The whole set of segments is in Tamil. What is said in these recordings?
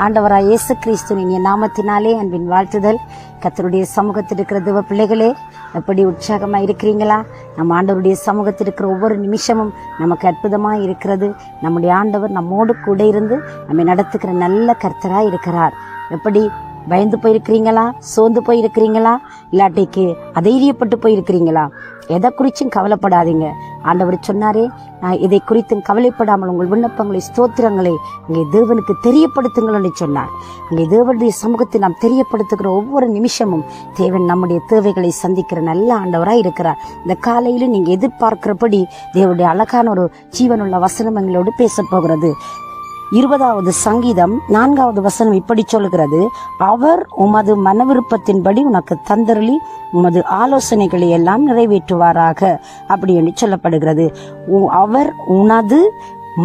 ஆண்டவராய் இயேசு கிறிஸ்துவின் நாமத்தினாலே அன்பின் வாழ்த்துதல். கர்த்தருடைய சமூகத்தில் இருக்கிற தேவ பிள்ளைகளே, எப்படி உற்சாகமாக இருக்கிறீங்களா? நம்ம ஆண்டவருடைய சமூகத்தில் இருக்கிற ஒவ்வொரு நிமிஷமும் நமக்கு அற்புதமாக இருக்கிறது. நம்முடைய ஆண்டவர் நம்மோடு கூட இருந்து நம்மை நடத்துக்கிற நல்ல கர்த்தராக இருக்கிறார். எப்படி பயந்து போயிருக்கிறீங்களா? சோர்ந்து போயிருக்கிறீங்களா? இல்லாட்டிக்கு அதைரியப்பட்டு போயிருக்கிறீங்களா? எதை குறிச்சும் கவலைப்படாதீங்க. ஆண்டவர் சொன்னாரே, இதை குறித்தும் கவலைப்படாமல் உங்கள் விண்ணப்பங்களை, ஸ்தோத்திரங்களை அங்கே தேவனுக்கு தெரியப்படுத்துங்கள் என்று சொன்னார். அங்கே தேவனுடைய சமூகத்தை நாம் தெரியப்படுத்துகிற ஒவ்வொரு நிமிஷமும் தேவன் நம்முடைய தேவைகளை சந்திக்கிற நல்ல ஆண்டவராக இருக்கிறார். இந்த காலையில நீங்க எதிர்பார்க்கிறபடி தேவனுடைய அழகான ஒரு ஜீவனுள்ள வசனம் எங்களோடு பேச போகிறது. 20வது சங்கீதம் 4வது வசனம் இப்படி சொல்கிறது, அவர் உமது மனவிருப்பத்தின்படி உனக்கு தந்தருளி உமது ஆலோசனைகளை எல்லாம் நிறைவேற்றுவாராக அப்படி என்று சொல்லப்படுகிறது. அவர் உனது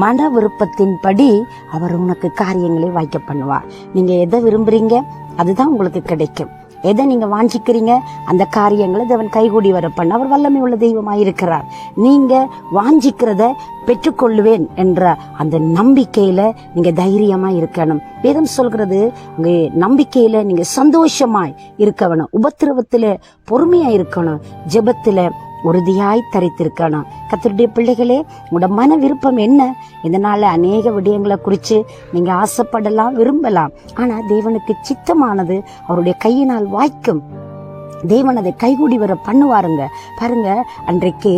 மன விருப்பத்தின்படி அவர் உனக்கு காரியங்களை வாய்க்க பண்ணுவார். நீங்க எதை விரும்புறீங்க அதுதான் உங்களுக்கு கிடைக்கும். எதை நீங்க வாஞ்சிக்கிறீங்க அந்த காரியங்களை தேவன் கைகூடி வர பண்ண அவர் வல்லமை உள்ள தெய்வமாயிருக்கிறார். நீங்க வாஞ்சிக்கிறத பெற்றுக்கொள்ளுவேன் என்ற அந்த நம்பிக்கையில நீங்க தைரியமா இருக்கணும். வேதம் சொல்கிறது, உங்க நம்பிக்கையில நீங்க சந்தோஷமாய் இருக்கணும், உபத்திரவத்துல பொறுமையா இருக்கணும், ஜெபத்துல உறுதியாய் தரித்திருக்கணும். கர்த்தருடைய பிள்ளைகளே, உங்களோட மன விருப்பம் என்ன? இதனால அநேக விடயங்களை குறித்து நீங்க ஆசைப்படலாம், விரும்பலாம். ஆனா தேவனுக்கு சித்தமானது அவருடைய கையினால் வாய்க்கும். தேவன் அதை கைகூடி வர பண்ணுவாருங்க. பாருங்க, அன்றைக்கு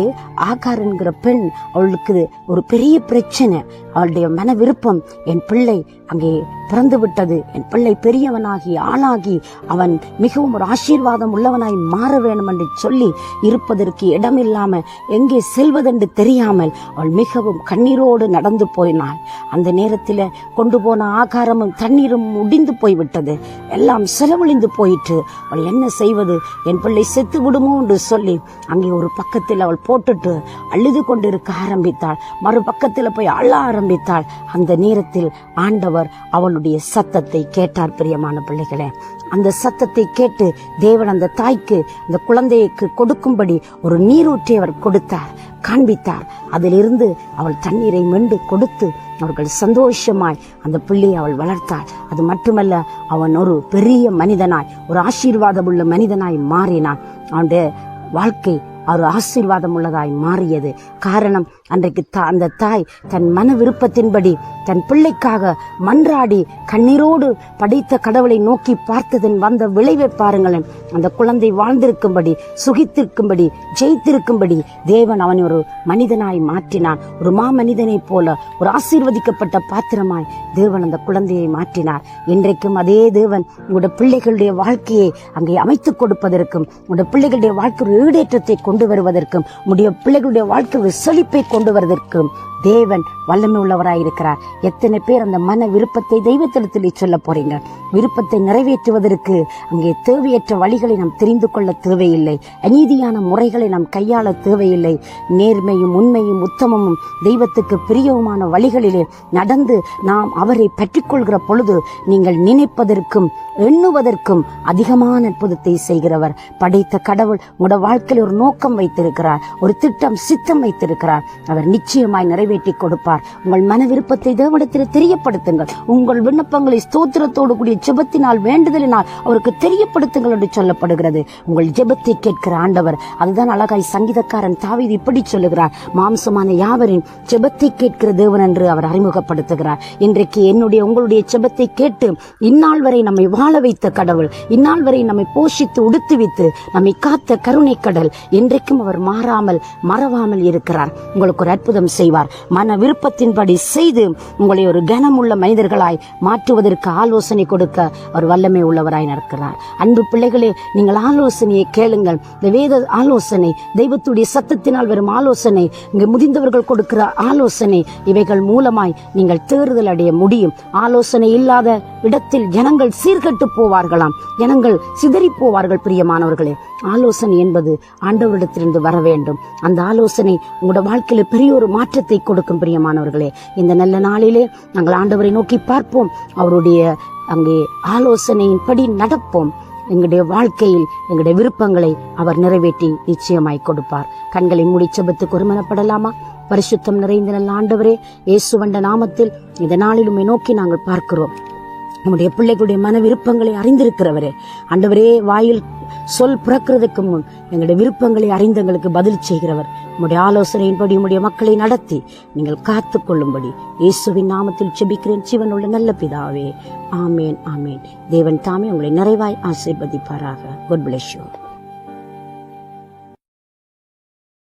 ஆகார் என்கிற பெண், அவளுக்கு ஒரு பெரிய பிரச்சனை. அவளுடைய மன விருப்பம், என் பிள்ளை அங்கே பிறந்து விட்டது, என் பிள்ளை பெரியவனாகி ஆளாகி அவன் மிகவும் ஒரு ஆசீர்வாதம் உள்ளவனாய் மாற வேண்டும் என்று சொல்லி இருப்பதற்கு இடமில்லாம எங்கே செல்வதென்று தெரியாமல் அவள் மிகவும் கண்ணீரோடு நடந்து போயினாள். அந்த நேரத்தில் கொண்டு போன ஆகாரமும் தண்ணீரும் முடிந்து போய்விட்டது, எல்லாம் செலவழிந்து போயிற்று. அவள் என்ன செய்வது? என் பிள்ளை செத்து விடுமோ என்று சொல்லி அங்கே ஒரு பக்கத்தில் அவள் போட்டுட்டு அழுது கொண்டிருக்க ஆரம்பித்தாள். மறுபக்கத்தில் போய் அழ ஆரம்பித்தாள். அந்த நேரத்தில் ஆண்டவர் அவளுடைய சத்தத்தை கேட்டார். பிரியமான பிள்ளைகளே, அந்த சத்தத்தை கேட்டு தேவன் அந்த தாய்க்கு, அந்த குழந்தைக்கு கொடுக்கும்படி ஒரு நீரூற்றை அவர் கொடுத்தார், காண்பித்தார். அதிலிருந்து அவள் தண்ணீரை மெண்டு கொடுத்து அவர்கள் சந்தோஷமாய் அந்த பிள்ளையை அவள் வளர்த்தாள். அது மட்டுமல்ல, அவன் ஒரு பெரிய மனிதனாய், ஒரு ஆசீர்வாதம் உள்ள மனிதனாய் மாறினான். அவனுடைய வாழ்க்கை ஒரு ஆசீர்வாதம் உள்ளதாய் மாறியது. காரணம், அன்றைக்கு அந்த தாய் தன் மன விருப்பத்தின்படி தன் பிள்ளைக்காக மன்றாடி கண்ணீரோடு படைத்த கடவுளை நோக்கி பார்த்ததன் வந்த விளைவை பாருங்களேன். அந்த குழந்தை வாழ்ந்திருக்கும்படி, சுகித்திருக்கும்படி, ஜெயித்திருக்கும்படி தேவன் அவனை ஒரு மனிதனாய் மாற்றினான். ஒரு மாமனிதனை போல ஒரு ஆசீர்வதிக்கப்பட்ட பாத்திரமாய் தேவன் அந்த குழந்தையை மாற்றினார். இன்றைக்கும் அதே தேவன் உங்களுடைய பிள்ளைகளுடைய வாழ்க்கையை அங்கே அமைத்துக் கொடுப்பதற்கும், உங்களுடைய பிள்ளைகளுடைய வாழ்க்கை ஒரு ஈடேற்றத்தை கொண்டு வருவதற்கும், உங்களுடைய பிள்ளைகளுடைய வாழ்க்கை ஒரு செழிப்பை கொண்டு வருவதற்கும் தேவன் வல்லமை உள்ளவராயிருக்கிறார். எத்தனை பேர் அந்த மன விருப்பத்தை தெய்வத்திடத்தில் சொல்ல போறீங்க? விருப்பத்தை நிறைவேற்றுவதற்கு அங்கே தேவையற்ற வழிகளை நாம் தெரிந்து கொள்ள தேவையில்லை, அநீதியான முறைகளை நாம் கையாள தேவையில்லை. நேர்மையும் உண்மையும் உத்தமமும் தெய்வத்துக்கு பிரியவுமான வழிகளிலே நடந்து நாம் அவரை பற்றிக்கொள்கிற பொழுது நீங்கள் நினைப்பதற்கும் எண்ணுவதற்கும் அதிகமான அற்புதத்தை செய்கிறவர் படைத்த கடவுள் உங்களோட வாழ்க்கையில் ஒரு நோக்கம் வைத்திருக்கிறார், ஒரு திட்டம், சித்தம் வைத்திருக்கிறார். அவர் நிச்சயமாய் நிறைவேற்றி கொடுப்பார். உங்கள் மன விருப்பத்தை தேவனிடத்தில் தெரியப்படுத்துங்கள். உங்கள் விண்ணப்பங்களை ஸ்தோத்திரத்தோடு கூடிய ஜெபத்தினால், வேண்டுதலினால் அவருக்கு தெரியப்படுத்துங்கள் என்று சொல்லப்படுகிறது. உங்கள் ஜெபத்தை கேட்கிற ஆண்டவர். அதுதான் அழகாய் சங்கீதக்காரன் தாவீது இப்படி சொல்லுகிறார், மாம்சமான யாவரின் ஜெபத்தை கேட்கிற தேவன் என்று அவர் அறிமுகப்படுத்துகிறார். இன்றைக்கு என்னுடைய உங்களுடைய ஜெபத்தை கேட்டு இந்நாள் வரை நம்மை வாழ வைத்த கடவுள், இந்நாள் வரை நம்மை போஷித்து உடுத்துவித்து நம்மை காத்த கருணை கடல், இன்றைக்கும் அவர் மாறாமல் மறவாமல் இருக்கிறார். உங்களுக்கு ஒரு அற்புதம் செய்வார். மன விருப்பத்தின்படி செய்து உங்களை ஒரு கனமுள்ள மனிதர்களாய் மாற்றுவதற்கு ஆலோசனை கொடுக்க அவர் வல்லமை உள்ளவராய் நடக்கிறார். அன்பு பிள்ளைகளே, நீங்கள் ஆலோசனையை கேளுங்கள். இந்த வேத ஆலோசனை, தெய்வத்துடைய சத்தத்தினால் வரும் ஆலோசனை, இங்கு முதிர்ந்தவர்கள் கொடுக்கிற ஆலோசனை, இவைகள் மூலமாய் நீங்கள் தேறுதல் அடைய முடியும். ஆலோசனை இல்லாத இடத்தில் ஜனங்கள் சீர்கட்டு போவார்களாம், ஜனங்கள் சிதறி போவார்கள். பிரியமானவர்களே, ஆலோசனை என்பது ஆண்டவரிடத்திலிருந்து வர வேண்டும். அந்த ஆலோசனை உங்களோட வாழ்க்கையில பெரிய ஒரு மாற்றத்தை கொடுக்கும். பிரியமானவர்களே, இந்த நல்ல நாளிலே நாங்கள் ஆண்டவரை நோக்கி பார்ப்போம், அவருடைய அங்கே ஆலோசனையின்படி நடப்போம். எங்களுடைய வாழ்க்கையில் எங்களுடைய விருப்பங்களை அவர் நிறைவேற்றி நிச்சயமாய் கொடுப்பார். கண்களை மூடி ஜெபத்துக்கு ஒருமனப்படலாமா? பரிசுத்தம் நிறைந்த நல்ல ஆண்டவரே, இயேசுவண்ட நாமத்தில் இந்த நாளிலுமே நோக்கி நாங்கள் பார்க்கிறோம். நம்முடைய பிள்ளைகளுடைய மன விருப்பங்களை அறிந்திருக்கிறவரே, ஆண்டவரே, வாயில் சொல் பிறக்கிறதுக்கு முன் எங்களுடைய விருப்பங்களை அறிந்தங்களுக்கு பதில் செய்கிறவர். உம்முடைய ஆலோசனையின்படி உம்முடைய மக்களை நடத்தி நீங்கள் காத்துக் கொள்ளும்படி இயேசுவின் நாமத்தில் ஜெபிக்கிறேன் ஜீவனுள்ள நல்ல பிதாவே. ஆமேன், ஆமேன். தேவன் தாமே உங்களை நிறைவாய் ஆசீர்வதிப்பாராக. God bless you.